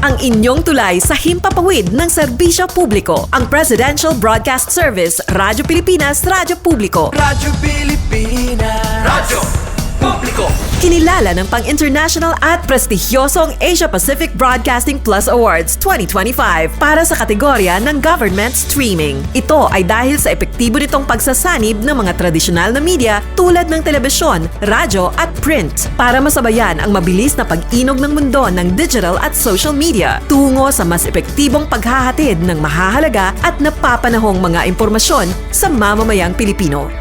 ang inyong tulay sa himpapawid ng serbisyo publiko. Ang Presidential Broadcast Service, Radyo Pilipinas, Radyo Publiko. Radyo Pilipinas. Radyo Publiko. Kinilala ng pang-international at prestigyosong Asia Pacific Broadcasting Plus Awards 2025 para sa kategorya ng Government Streaming. Ito ay dahil sa epektibo nitong pagsasanib ng mga tradisyonal na media tulad ng telebisyon, radyo at print para masabayan ang mabilis na pag-inog ng mundo ng digital at social media tungo sa mas epektibong paghahatid ng mahahalaga at napapanahong mga impormasyon sa mamamayang Pilipino.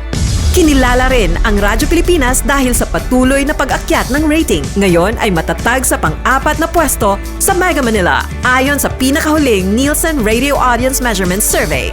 Kinilala rin ang Radyo Pilipinas dahil sa patuloy na pag-akyat ng rating. Ngayon ay matatag sa pang-4 na pwesto sa Mega Manila ayon sa pinakahuling Nielsen Radio Audience Measurement Survey.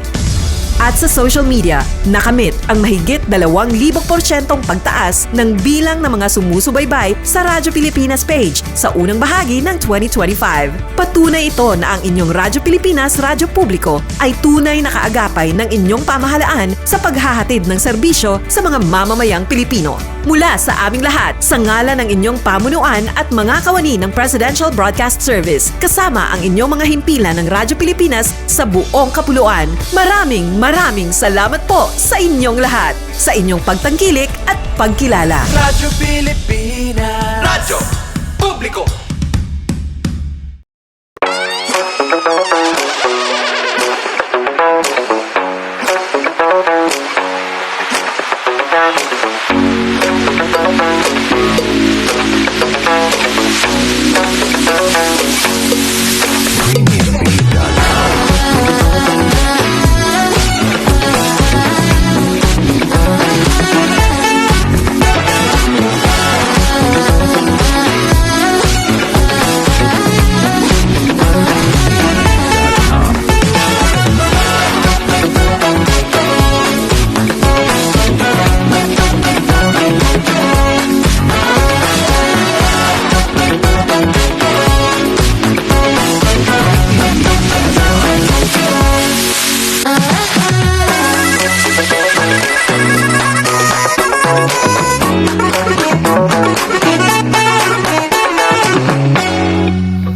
At sa social media, nakamit ang mahigit 2,000% pagtaas ng bilang ng mga sumusubaybay sa Radyo Pilipinas page sa unang bahagi ng 2025. Patunay ito na ang inyong Radyo Pilipinas, Radyo Publiko ay tunay na kaagapay ng inyong pamahalaan sa paghahatid ng serbisyo sa mga mamamayang Pilipino. Mula sa aming lahat, sa ngalan ng inyong pamunuan at mga kawani ng Presidential Broadcast Service, kasama ang inyong mga himpilan ng Radyo Pilipinas sa buong kapuluan, maraming salamat po sa inyong lahat, sa inyong pagtangkilik at pagkilala. Radyo Pilipinas. Radyo Publiko.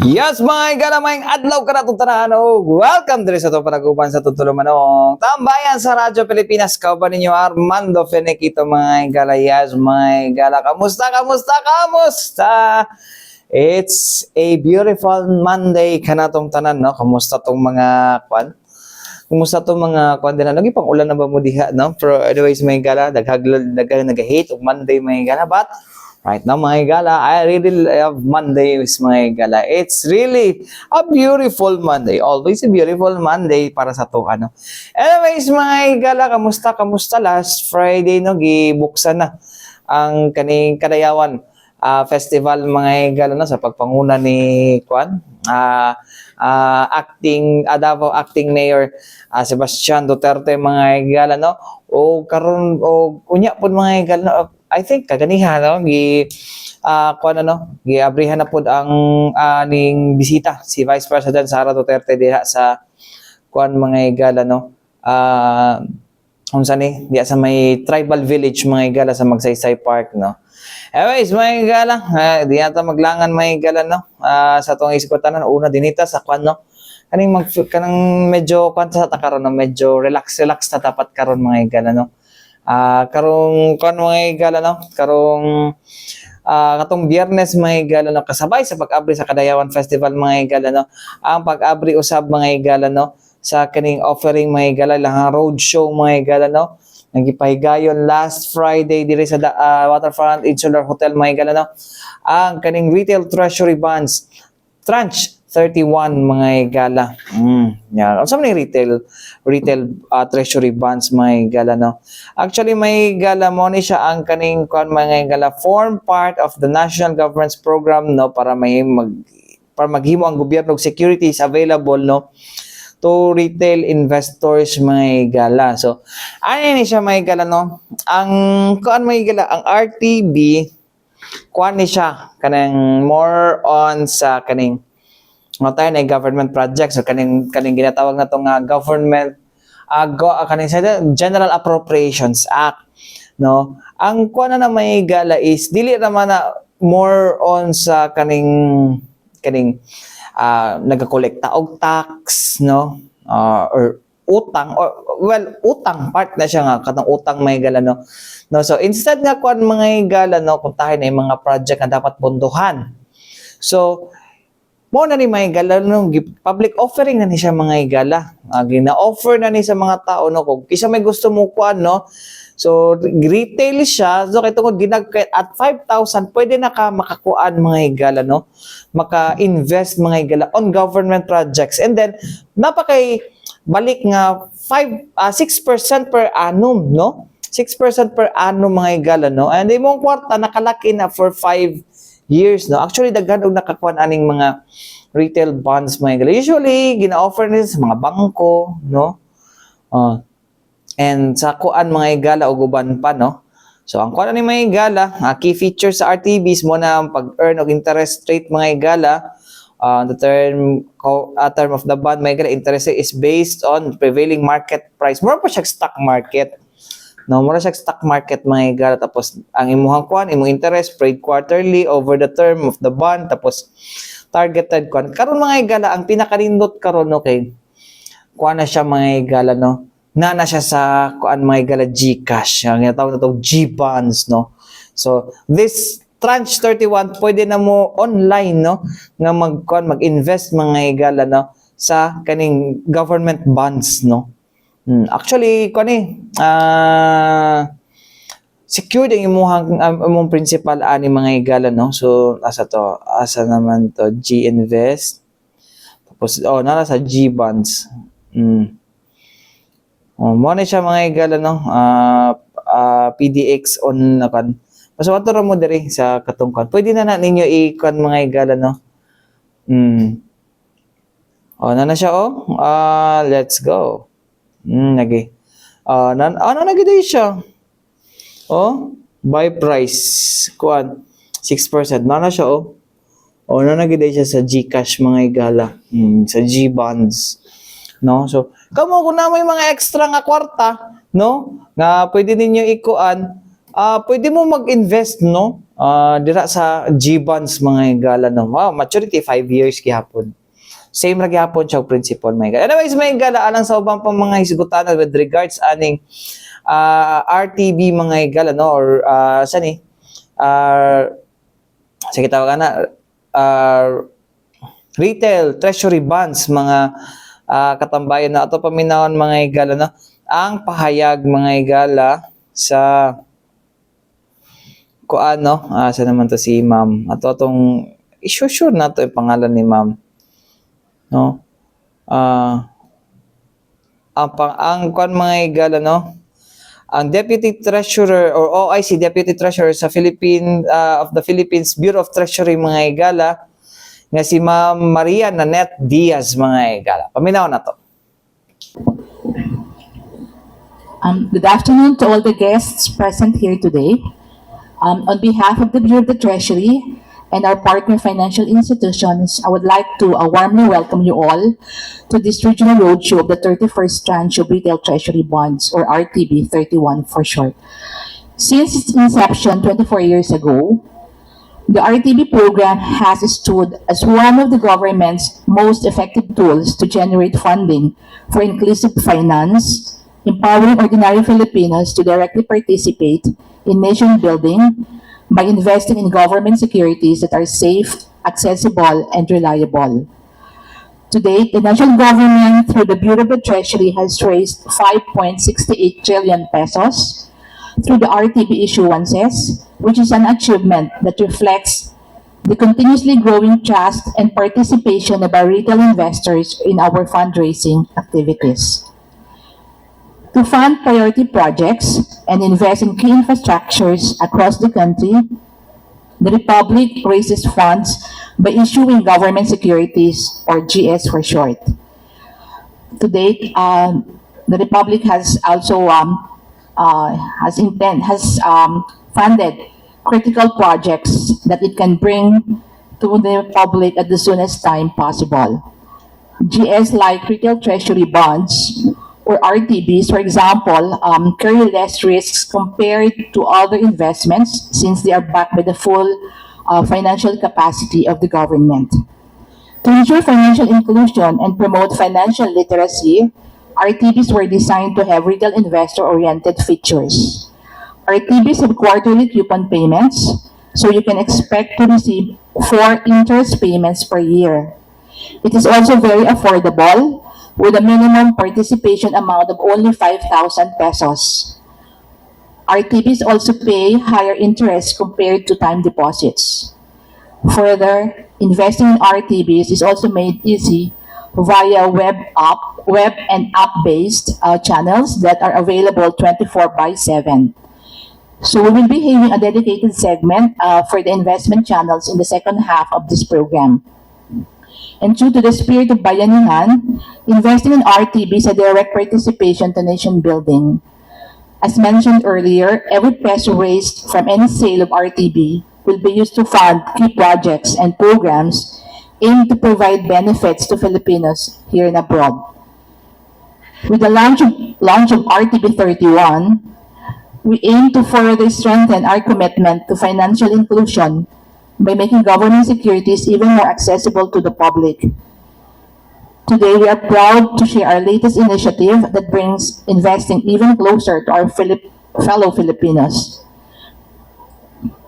Yes, mga galamay adlaw ka na tutanahan. Welcome diri sa to panaguban sa tutulumanong tambayan sa Radyo Pilipinas. Kauban ninyo Armando Fenequito, mga galayas, mga gala. Kamusta? It's a beautiful Monday ka na tong tanan, no? Kamusta tong mga kwan? Kumusta tong mga kwan din? Lagi pang ulan na ba mo diha, no? Pero anyways, mga gala, nag-hate og Monday, mga gala. But right now, mga gala, I really love Mondays, mga gala. It's really a beautiful Monday. Always a beautiful Monday para sa to, ano. Anyways, mga gala, kamusta? Last Friday, no, gibuksan na ang kaning Kadayawan Festival, mga gala, no, sa pagpanguna ni Kwan, Davao Acting Mayor Sebastian Duterte, mga gala, no. O karon o unya pud, mga gala, no, I think kaganiha, no, giabrihan na pud ang ning bisita si Vice President Sara Duterte diha sa mga igala, no, unsa ni diha sa may tribal village, mga igala, sa Magsaysay Park, no. Anyways, mga igala, di ata maglangan, mga igala, no, sa tong isgotanan una dinita sa no, kanang medyo sa takaron, no, medyo relax na dapat karon, mga igala, no. Karong mga igala, no, katong Biyernes, mga igala, no, kasabay sa pag-abri sa Kadayawan Festival, mga igala, no, ang pag-abri usab, mga igala, no, sa kaning offering, mga igala, lang road show, mga igala, no, nagipahigayon last Friday diri sa Waterfront Insular Hotel, mga igala, no, ang kaning retail treasury bonds tranche 31, mga igala. Yeah. Ano sa mga retail treasury bonds, mga igala, no? Actually, mga igala, mo ni siya ang kaning mga igala form part of the national government's program, no, para maghimo ang gobyerno og securities available, no, to retail investors, mga igala. So, ano ni siya, mga igala, no? Ang mga igala, ang RTB ni siya kanang more on sa kaning tayo na government projects, so kaning ginatawag na tong government kaning General Appropriations Act, no. Ang kuana na may gala is dili naman na more on sa kaning nagakolekta og tax, no? Or utang, or well, utang part na siya nga katong utang mga higala, no? No, so instead nga kuan mga higala, no, puntahan na yung mga project na dapat punduhan. So mo na ni mga higala, no, public offering na ni siya mga higala. Gina-offer na ni sa mga tao, no, kung kisa may gusto mo kuan, no. So retail siya, so kay tungod at 5,000 pwede na ka makakuan mga higala, no, maka-invest mga higala on government projects, and then napakay balik nga 6% per annum, no, 6% per annum mga higala, no, and imong kwarta nakalaki na for 5 years, no. Actually daghan og nakakuan aning mga retail bonds mga higala, usually gina-offer nila sa mga bangko, no, and sa kuan mga higala og uban pa, no. So ang kuan ni mga higala, key feature sa RTBs mo na ang pag-earn og interest rate mga higala. The term of the bond mga higala, interest rate is based on prevailing market price. Mura pa siya stock market, no, mura siya stock market mga higala. Tapos ang imuhang kuan, imong interest paid quarterly over the term of the bond. Tapos targeted kuan karon mga higala, ang pinakanindot karon, okay, kuan na siya mga higala, no, na siya sa kuan mga higala GCash, ang ginatawag na to G-bonds, no. So this tranche 31 pwede na mo online, no, nga mag-invest mga higala, no, sa kaning government bonds, no. Actually kuan secured ang imong principal ani mga higala, no. So asa naman to G-invest, tapos nara sa G-bonds. Mo na siya mga higala, no, PDX on na kan. Mas wato ra mo diri sa katungkan. Pwede na ninyo i-kan mga higala, no. Na siya, let's go. Nagi. Nagi siya. Buy price kuan 6%. Na siya, nagi siya sa GCash mga higala. Sa G-bonds, no. So kamo kung na may mga extra nga kwarta, no, nga pwede ninyo ikuan, pwede mo mag-invest, no, dira sa G-bonds mga higala, no. Maturity 5 years gihapon. Same ra gihapon siya principal mga higala. Anyways mga higala, alang sa ubang pang mga hisgutan with regards aning RTB mga higala, no, or sige tawagan na retail treasury bonds mga katambayan na ato paminawon mga higala, no, ang pahayag mga higala sa kuan, no, sa naman to si ma'am ato atong i-sure na to yung pangalan ni ma'am, no. Ang kuan mga higala, no, ang Deputy Treasurer or OIC Deputy Treasurer sa of the Philippines Bureau of Treasury mga higala nga si Ma'am Maria Nanette Diaz mga higala. Paminaw na to. Good afternoon to all the guests present here today. On behalf of the Bureau of the Treasury and our partner financial institutions, I would like to warmly welcome you all to this regional roadshow of the 31st tranche of Retail Treasury Bonds, or RTB 31 for short. Since its inception 24 years ago, the RTB program has stood as one of the government's most effective tools to generate funding for inclusive finance, empowering ordinary Filipinos to directly participate in nation building by investing in government securities that are safe, accessible, and reliable. To date, the national government, through the Bureau of the Treasury, has raised 5.68 trillion pesos through the RTB issuances, which is an achievement that reflects the continuously growing trust and participation of our retail investors in our fundraising activities. To fund priority projects and invest in key infrastructures across the country, the Republic raises funds by issuing government securities, or GS for short. To date, the Republic has also funded critical projects that it can bring to the public at the soonest time possible. GS like retail treasury bonds, or RTBs, for example, carry less risks compared to other investments since they are backed by the full financial capacity of the government. To ensure financial inclusion and promote financial literacy, RTBs were designed to have retail investor-oriented features. RTBs have quarterly coupon payments, so you can expect to receive 4 interest payments per year. It is also very affordable, with a minimum participation amount of only 5,000 pesos. RTBs also pay higher interest compared to time deposits. Further, investing in RTBs is also made easy via web and app-based channels that are available 24/7. So we will be having a dedicated segment for the investment channels in the second half of this program. And due to the spirit of bayanihan, investing in RTB is a direct participation to nation building. As mentioned earlier, every peso raised from any sale of RTB will be used to fund key projects and programs aimed to provide benefits to Filipinos here and abroad. With the launch of RTB 31, we aim to further strengthen our commitment to financial inclusion by making government securities even more accessible to the public. Today, we are proud to share our latest initiative that brings investing even closer to our fellow Filipinos.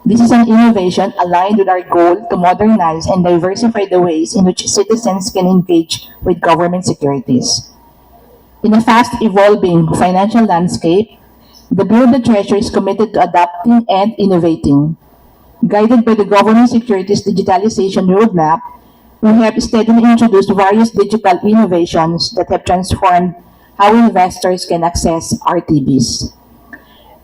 This is an innovation aligned with our goal to modernize and diversify the ways in which citizens can engage with government securities. In a fast-evolving financial landscape, the Bureau of the Treasury is committed to adapting and innovating. Guided by the Government Securities Digitalization Roadmap, we have steadily introduced various digital innovations that have transformed how investors can access RTBs.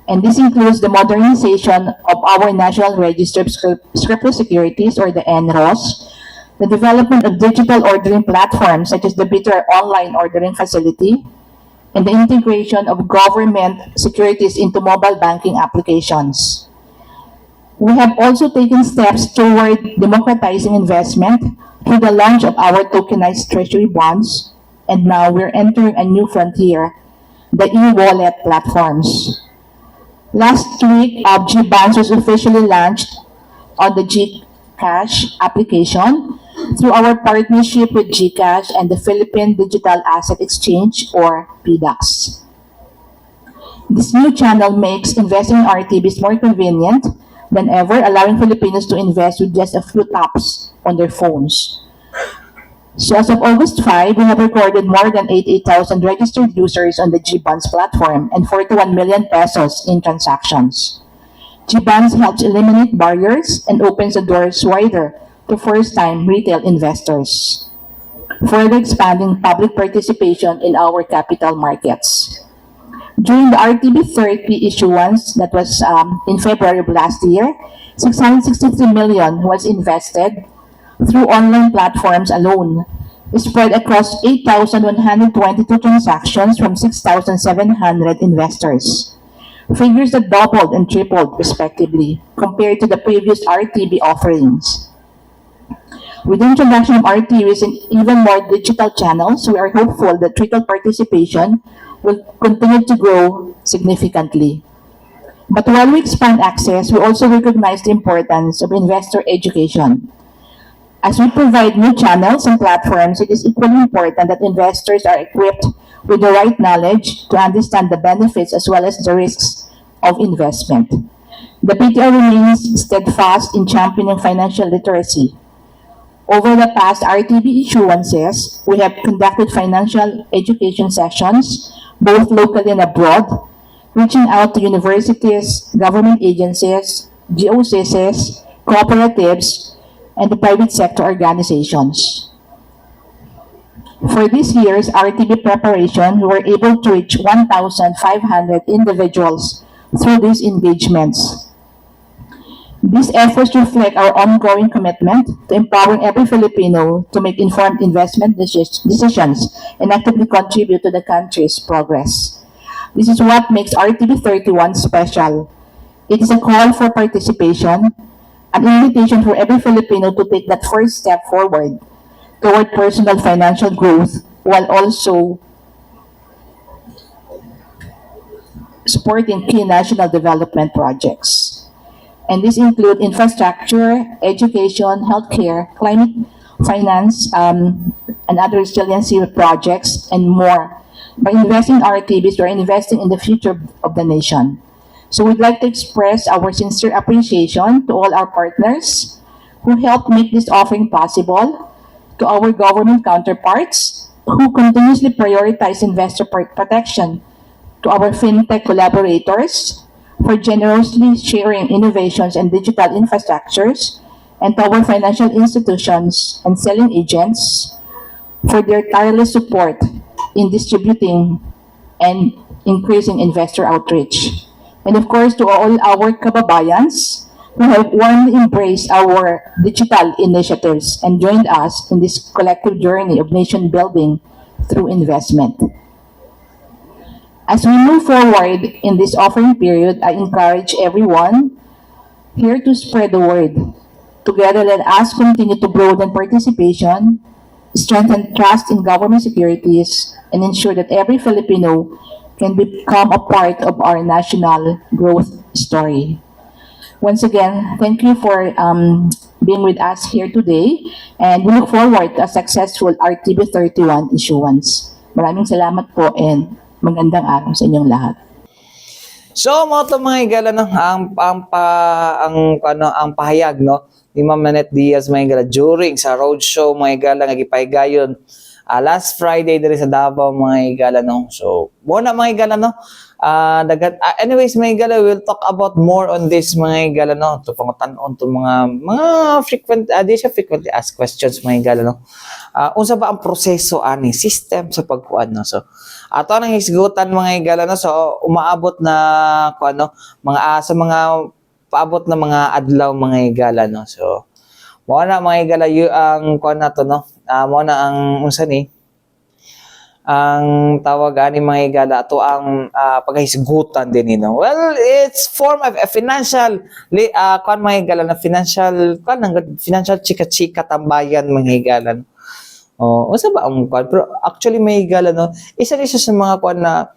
And this includes the modernization of our National Register of Scripted Securities, or the NROS, the development of digital ordering platforms such as the Bitter online ordering facility, and the integration of government securities into mobile banking applications. We have also taken steps toward democratizing investment through the launch of our tokenized treasury bonds, and now we're entering a new frontier, the e-wallet platforms. Last week, GBands was officially launched on the GCash application through our partnership with GCash and the Philippine Digital Asset Exchange, or PDAX. This new channel makes investing in RTBs more convenient than ever, allowing Filipinos to invest with just a few taps on their phones. So as of August 5, we have recorded more than 88,000 registered users on the GBands platform and 41 million pesos in transactions. GBands helps eliminate barriers and opens the doors wider to first-time retail investors, further expanding public participation in our capital markets. During the RTB 30 issuance that was in February of last year, 663 million was invested through online platforms alone, spread across 8,122 transactions from 6,700 investors. Figures that doubled and tripled respectively compared to the previous RTB offerings. With the introduction of RTBs in even more digital channels, we are hopeful that retail participation will continue to grow significantly. But while we expand access, we also recognize the importance of investor education. As we provide new channels and platforms, it is equally important that investors are equipped with the right knowledge to understand the benefits as well as the risks of investment. The BTR remains steadfast in championing financial literacy. Over the past RTB issuances, we have conducted financial education sessions, both locally and abroad, reaching out to universities, government agencies, GOCCs, cooperatives, and the private sector organizations. For this year's RTB preparation, we were able to reach 1,500 individuals through these engagements. These efforts reflect our ongoing commitment to empowering every Filipino to make informed investment decisions and actively contribute to the country's progress. This is what makes RTB 31 special. It is a call for participation, an invitation for every Filipino to take that first step forward toward personal financial growth while also supporting key national development projects. And these include infrastructure, education, healthcare, climate finance, and other resiliency projects, and more. By investing in our activities, we're investing in the future of the nation. So we'd like to express our sincere appreciation to all our partners who helped make this offering possible, to our government counterparts who continuously prioritize investor protection, to our fintech collaborators for generously sharing innovations and digital infrastructures, and to our financial institutions and selling agents for their tireless support in distributing and increasing investor outreach. And of course, to all our kababayans who have warmly embraced our digital initiatives and joined us in this collective journey of nation building through investment. As we move forward in this offering period, I encourage everyone here to spread the word. Together, let us continue to broaden participation, strengthen trust in government securities, and ensure that every Filipino can become a part of our national growth story. Once again, thank you for being with us here today, and we look forward to a successful RTB 31 issuance. Maraming salamat po and magandang araw sa inyong lahat. So, mga to mga higala, no, ang pahayag, no, ni Ma'am Nanette Diaz, mga higala, during sa roadshow, mga higala, nagipahigayon, last Friday, diri sa Davao, mga higala, no. So, muna mga higala, no, anyways, mga higala, we'll talk about more on this, mga higala, no, to pangutanon to mga frequent, di siya frequently asked questions, mga higala, no. Unsa ba ang proseso ani system sa pagkuan, no. So, ato nang hisgutan mga higala, no. So, umaabot na kuan, no, sa mga paabot na mga adlaw, mga higala, no. So, mo na mga higala ang kuan nato, no. Mo na ang unsa ni ang tawag ani mga higala ato ang paghisgutan din no. Well, it's form of a financial kuan mga higala na financial chika-chika tambayan mga higala. Unsa ba ang kuan? Pero actually may higala, no, isa rin siya sa mga kuan na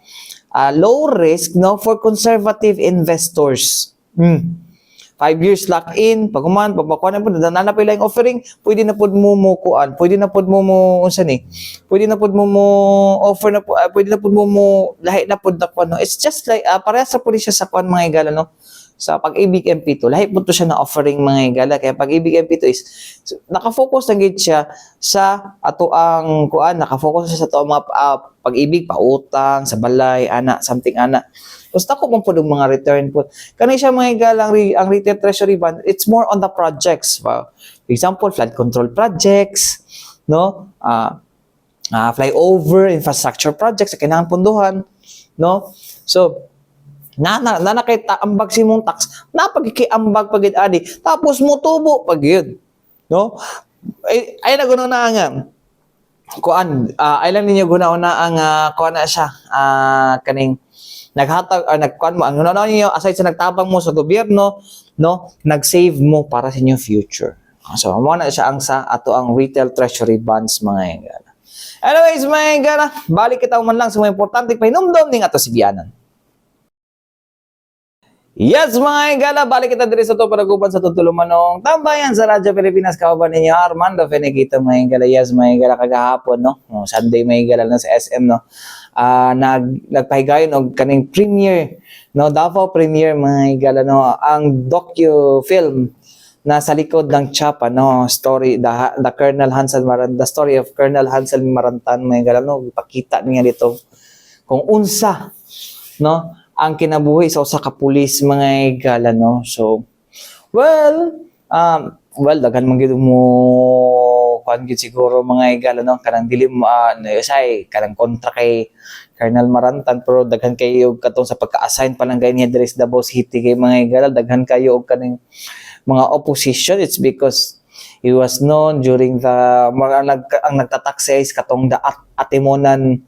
low risk, no, for conservative investors. 5 years lock-in, pag pabakuan na po, nanapay lang offering, pwede na po mo kuan, pwede na po mo unsa ni, pwede na po mo offer na po, pwede na po mo lahi na po na kuan, no. It's just like, parehas sa po siya sa kuan mga higala, no, sa Pag-ibig MP2, lahi po to siya na offering mga higala, kaya Pag-ibig MP2 is, nakafocus na gid siya sa ato ang kuan, nakafocus siya sa ato mga pag-ibig, pautang, sa balay, ana, something ana. Basta ko po ng mga return po. Kani siya mga higala, ang retail treasury bond, it's more on the projects. For example, flood control projects, no? Flyover, infrastructure projects, sa kinahang punduhan, no? So, nakita ambag si mong tax, napagkikiambag pagid adi, tapos mo tubo pag yun, no? Ay naguno na nga. Kuan, ay lang ninyo guna-una ang kuan na siya, kaning naghatag or nagkuan mo ang niyo aside sa nagtabang mo sa gobyerno, no, nag-save mo para sa inyong future. So mo na siya ang sa ato ang retail treasury bonds mga higala. Anyways mga higala, balik kita man lang sa mga importante pahinumdom ning ato si Bianan. Yes mga higala, balik kita diri sa to para guban sa tutulumanong tambayan sa Radyo Pilipinas, kauban ninyo Armando Fenegito mga higala. Yes mga higala, kagahapon, no, Sunday mga higala na sa SM, no, nagpahigayon og kaning premiere, no, Davao premiere mga higala, no, ang docu-film na sa likod ng Chapa, no, story the Colonel Hansel Marantan, the story of Colonel Hansel Marantan mga higala, no, ipakita niya dito kung unsa, no, ang kinabuhi sa usa ka pulis mga higala, no. So well daghan man gyud mo kuan gyud siguro mga higala, no, kanang dili mo say kanang kontra kay Colonel Marantan, pero daghan kayo katong sa pagka-assign pa lang niya diri sa Davao City kay mga higala, daghan kayo og kaning mga opposition. It's because he was known during the ang nagtataksay katong the Atimonan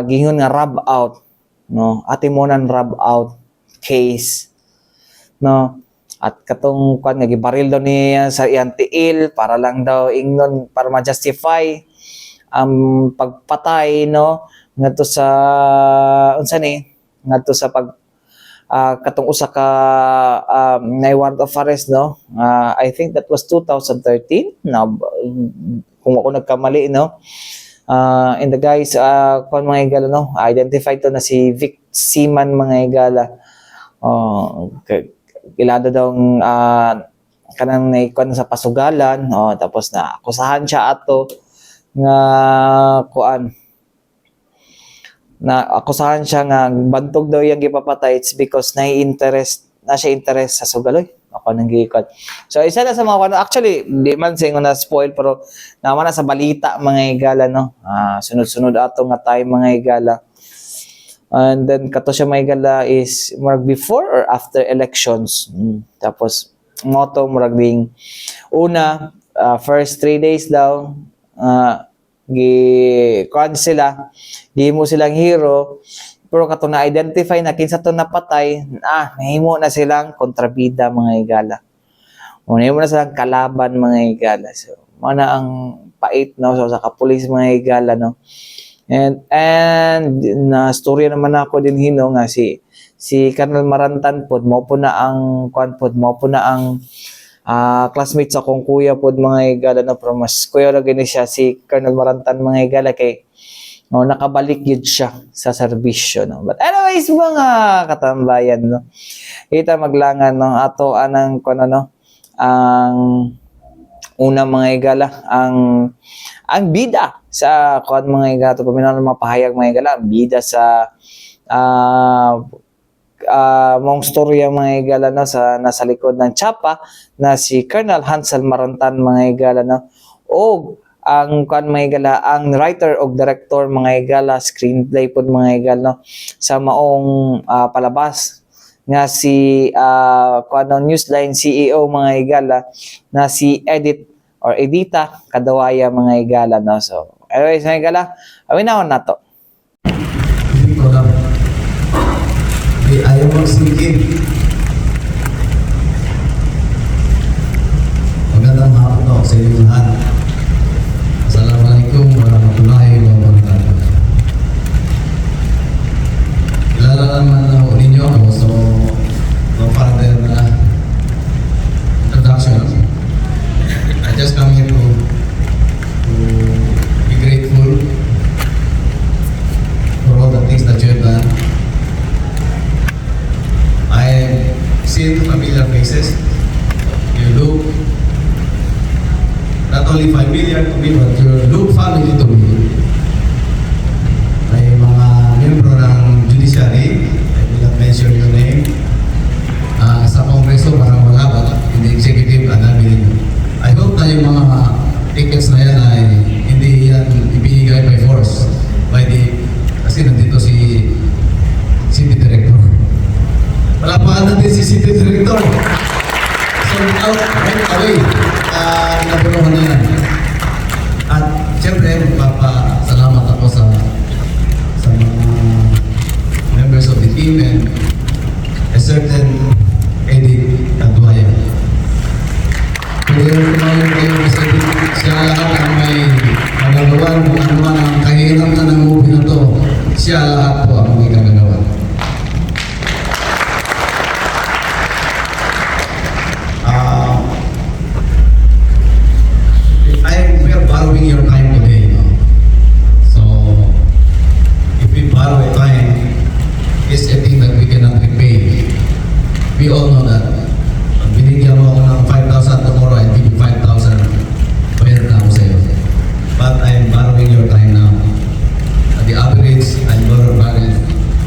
gingon nga rob out, no, Atimonan rob out case, no, at katong kuan nga gibaril daw niya sa iyang tiil para lang daw ingnon para ma-justify pagpatay, no, ngadto sa unsa ni ngadto sa katong usa ka na warrant of arrest, no. I think that was 2013 na kung ako nagkamali, no. In the guys kung mga higala, no, identified to na si Vic Seaman mga higala. Ilado daw kanang naikon sa pasugalan, tapos na akusahan siya ato nga akusahan siya nga bantog daw yung gipapatay. It's because na siya interest sa sugaloy. Ako nang giikot. So isa na sa mga actually di man sa na spoil pero naman na sa balita mga higala, no. Sunod-sunod ato nga time mga higala. And then kato siya mga higala is murag before or after elections. Tapos moto murag ding una first 3 days daw sila, di mo silang hero, pero kato na identify na kinsa to napatay, nahimo na silang kontrabida mga higala. Nahimo na silang kalaban mga higala. So mana ang pait, no, so sa kapulis mga higala, no. And na storya naman ako din hino nga si Colonel Marantan pod mo po na ang classmates sa akong kuya pod mga higala, no, pero mas kuya na gani siya si Colonel Marantan mga higala kay nakabalik yun siya sa serbisyo, no. But anyways mga katambayan, no, kita maglangan, no, ato anang ang una mga higala ang bida sa mga higala to paminaw ng mga pahayag mga higala, ang bida sa mong storya mga higala, no, sa nasa likod ng Chapa na si Colonel Hansel Marantan mga higala, no, o ang mga higala, ang writer o director mga higala, screenplay pod mga higala, no, sa maong palabas nga si Newsline CEO mga higala na si Edita Kadawaya mga higala, no. So anyways mga higala, awinahon nato. Ayaw magsigil. Magandang hapon po sa inyo lahat. Assalamualaikum warahmatullahi wabarakatuh. Kilala naman ako ninyo ako, so no further introduction. I just come here to be grateful for all the things that you have done. I see familiar faces. You look not only familiar to me, but you look family to me. May mga membro ng judiciary, I will not mention your name. Sa kongreso, parang wala, but in the executive, namin ninyo. I hope na yung mga tickets na yan ay hindi yan ibinigay by force. Kasi nandito si City Director. Palapakan natin si City Director. Sold out right away. Napunuhan na yan. At siyempre, magpapasalamat ako sa mga members of the team and a certain Eddie Kadwaya. Pwede rin kumain kayo kasi siya lahat ang may magagawan kung ano man ang kahirap ng movie na to. Siya lahat po ang may gagagawa. We are borrowing your time today, no? So, if we borrow a time, it's a thing that we cannot repay. We all know that. Binigyan mo ako ng 5,000 tomorrow, I give you 5,000. Bayad na ako sa'yo. But I'm borrowing your time now. At the average, I'm borrowing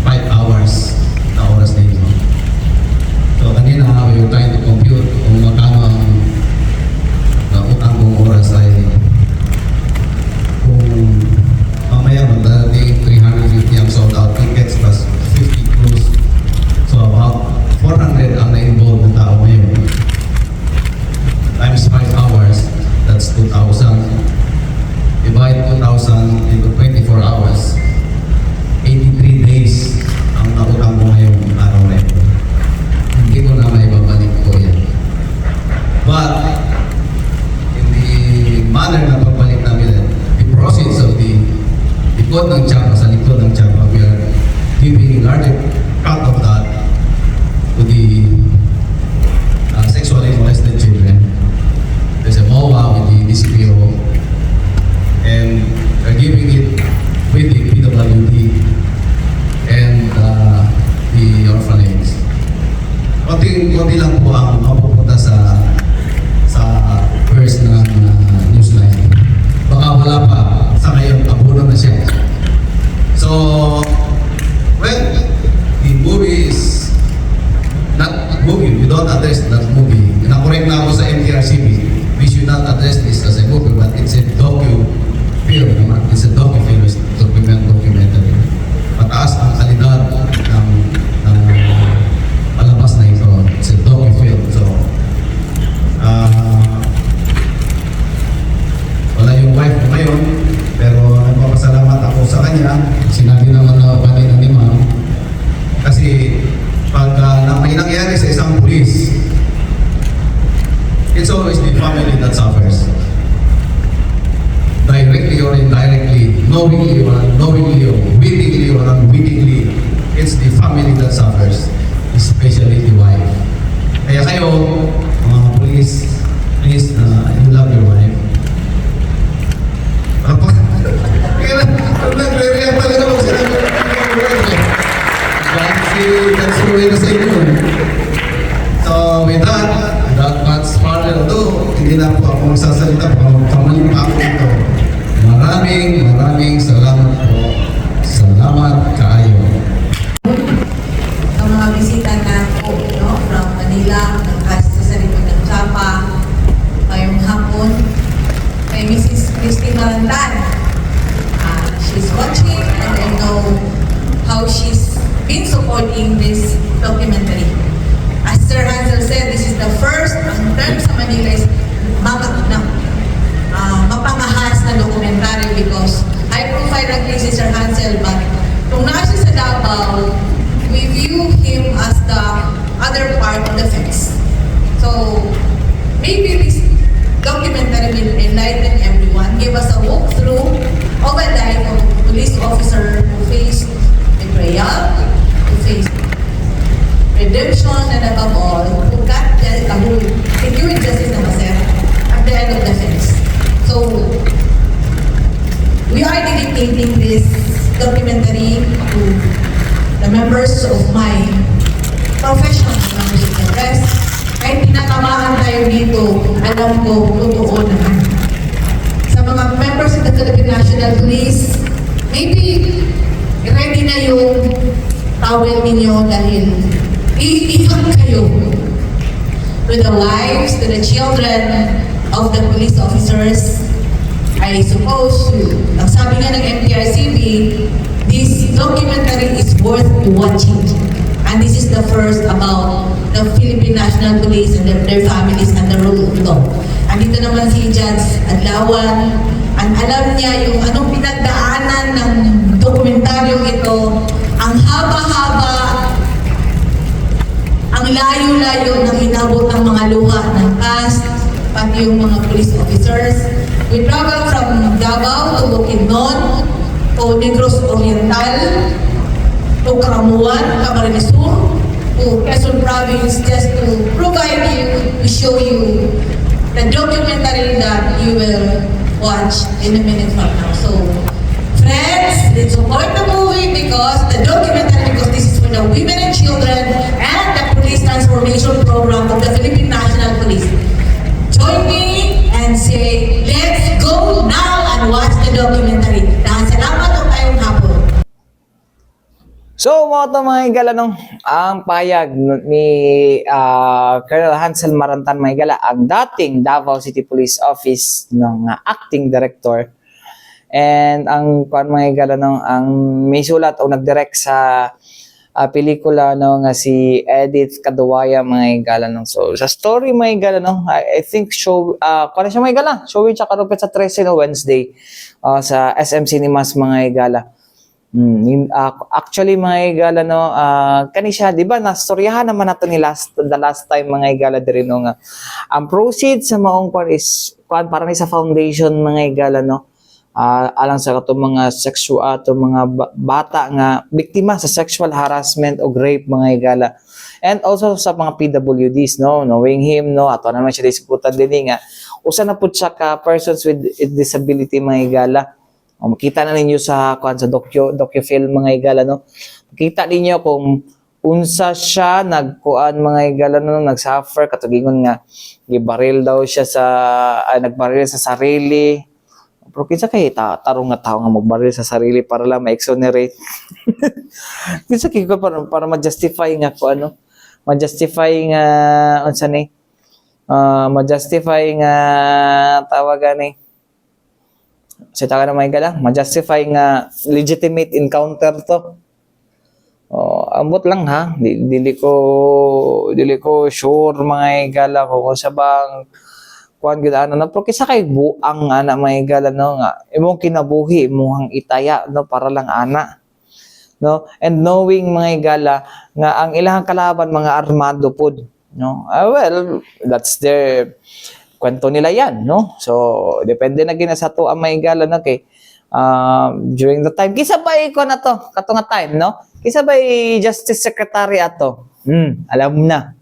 5 hours na oras ninyo. So, kanina, we were trying to compute kung magkano ang utang kong oras ay kung mamaya magdadating 350 ang sold out tickets plus 50 crews. So about 400 ang na-involved na tao ngayon. Times 5 hours, that's 2,000. Divide 2,000 into 24 hours. 83 days ang nautang mo ngayong araw na ito. Hindi ko na maibabalik ko yan. But manner na pagbalik namin, the proceeds of the likod ng Chapa, sa likod ng Chapa, we are giving a larger cut of that to the sexually molested children. There's a MOA with the DCPO, and we're giving it with the PWD and the orphanage. Konti lang po ang mapupunta sa first ng newsline. Baka wala pa, sa ngayon, abuno na siya. So, well, the movie is not movie. We don't address that movie. Nakorek na ako sa MTRCB. We should not address this as a movie, but it's a docu-film naman. It's a docu-film, it's documentary. Mataas ang kalidad ng palabas na ito. It's a docu-film. So, wala yung wife ko ngayon, pero nagpapasalamat ako sa kanya. Sinabi naman na kanina ni ma'am, kasi pag may nangyari sa isang pulis, it's always the family that suffers. Directly or indirectly, knowingly or wittingly or unwittingly, it's the family that suffers, especially the wife. Kaya kayo, mga pulis, please, you love your wife. Nagre-react talaga ako sinabi. That's the way to say it. So with that, without much further ado, hindi na po ako magsasalita, pamaling pa ako ito. Maraming salamat po. Salamat kaayo. Ang mga bisita na po, no, from Manila, nagkasta sa likod ng Chapa, ngayong hapon, kay Mrs. Christine Marantan. She's watching and I know how she's been supporting this documentary. As Sir Hansel said, this is the first, ang term sa Manila is mapangahas na documentary because high profile ang case si Sir Hansel, but kung nasa sa Davao, we view him as the other part of the fence. So, maybe this documentary will enlighten everyone, give us a walkthrough of a life of a police officer who faced betrayal, who faced redemption, and above all, who secured justice na masaya at the end of the fence. So, we are dedicating this documentary to the members of my profession, the rest. Kahit tinatamaan tayo dito, alam ko, totoo naman. Sa mga members of the Philippine National Police, maybe ready na yung towel ninyo dahil iiyak kayo to the wives, to the children of the police officers. I suppose, ang sabi nga ng MTRCB, this documentary is worth watching. And this is the first about the Philippine National Police and their families and the rule of law. Andito naman si Judge Adlawan. Ang alam niya yung anong pinagdaanan ng dokumentaryong ito. Ang haba-haba, ang layo-layo ng inabot ng mga luha ng past, pati yung mga police officers. We travel from Davao to Bukidnon, to Negros Oriental, to Karamuan, Camarines Sur, to Quezon Province, just to provide you, to show you the documentary that you will watch in a minute from now. So, friends, let's support the movie because the documentary, because this is for the women and children and the police transformation program of the Philippine National Police. Join me and say, let's go now and watch the documentary. Salamat o tayong hapon. So, mga higala, ang payag ni Colonel Hansel Marantan Mahigala, ang dating Davao City Police Office ng acting director. And ang mga higala, ang may sulat o nagdirect sa pelikula nga si Edith Caduaya mga higala. So, sa story mga higala, I think show, kung siya mga higala, showing siya karupit sa 13 Wednesday sa SM Cinemas mga higala. Actually mga higala kani siya di ba nastoryahan naman nato ni the last time mga higala diri ang proceeds sa maong is para ni sa foundation mga higala alang sa katong mga sexual to mga bata nga biktima sa sexual harassment o rape mga higala. And also sa mga PWDs, no, knowing him, no, ato naman siya diskutan din nga usa na pud siya ka persons with disability mga higala. Makita na ninyo sa sa docu-film mga higala, no. Makita ninyo kung unsa siya nagkuan mga higala, no, nagsuffer katugingon nga gibaril daw siya sa nagbaril sa sarili. Pero kinsa kay tarong nga tao nga magbaril sa sarili para lang ma-exonerate. Kinsa kay ko para ma-justify nga ko ano, ma-justify nga unsa ni? Ma-justify nga tawagan ni. Sa taga na may gala, ma-justify nga legitimate encounter to. Ambot lang ha, dili ko sure mga higala ko kung sa bang kuan gid ano na pero kisa kay buang ana mga higala, no, nga imong kinabuhi imong itaya, no, para lang ana, no, and knowing mga higala nga ang ilang kalaban mga armado pud, no. Well, that's their kwento nila yan, no, so depende na gina sa to ang mga higala, no, kay during the time kisa ba ko na to kato nga time, no, kisa ba Justice Secretary ato alam mo na,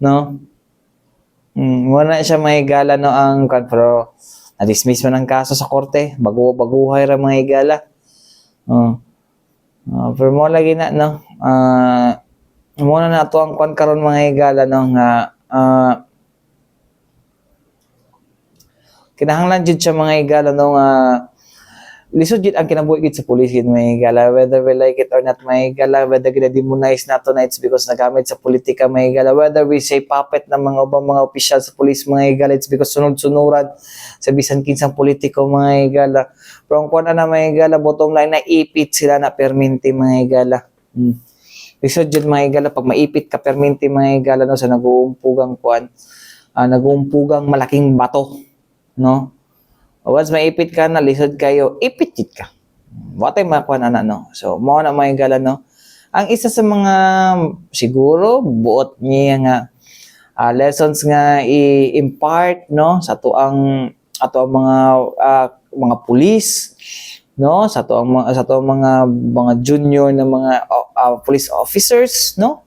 no. Wala siya mga higala, no, ang pero na-dismiss man ang kaso sa korte, baguhay ra mga higala. Pero mo lagi na, no, muna na ito ang kwan karon mga higala, no, nga kinahanglan jud siya mga higala, no, nga lisod jud ang kinabuhi gid sa police gid mga higala, whether we like it or not mga higala, whether gina-demonize nato na it's because nagamit sa politika mga higala, whether we say puppet ng mga ubang mga opisyal sa police mga higala, it's because sunod-sunuran sa bisan kinsang politiko mga higala. Pero ang kuan na mga higala, bottom line na ipit sila na perminti mga higala. Lisod jud mga higala pag maipit ka perminti mga higala, no, sa nag-uumpugang kuan, nag-uumpugang malaking bato, no. Once maipit ka na, lisod kayo, ipit ka. Watay makuha na, no? So, mo na mga higala, no? Ang isa sa mga, siguro, buot niya nga, lessons nga i-impart, no? Sa ato ang mga police, no? Sa ato ang mga junior na mga police officers, no?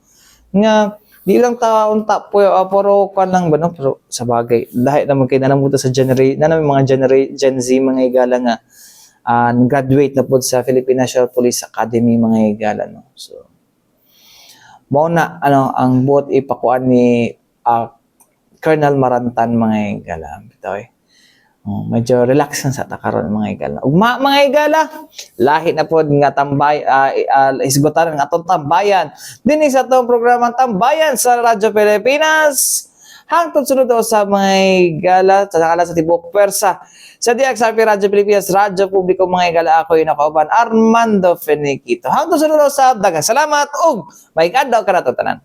Nga, di lang taon pero kan lang ba, no, pero sa bagay dahil naman kay nanamuta sa mga Gen Z mga higala nga graduate na po sa Philippine National Police Academy mga higala, no. So mao na ano ang buot ipakuan ni Colonel Marantan mga higala bitaw. Medyo relax na sa takaron mga higala. Ugma mga higala, lahi na pod nga tambay isgotan nga atong tambayan dinhi sa atong programang Tambayan sa Radyo Pilipinas. Hangtod sunod sa mga higala sa kala sa tibok pwersa sa DXRP Radyo Pilipinas, Radyo Publiko mga higala, ako yung nakauban Armando Feniquito. Hangtod sunod sa daghang salamat ug may adlaw kanato tanan.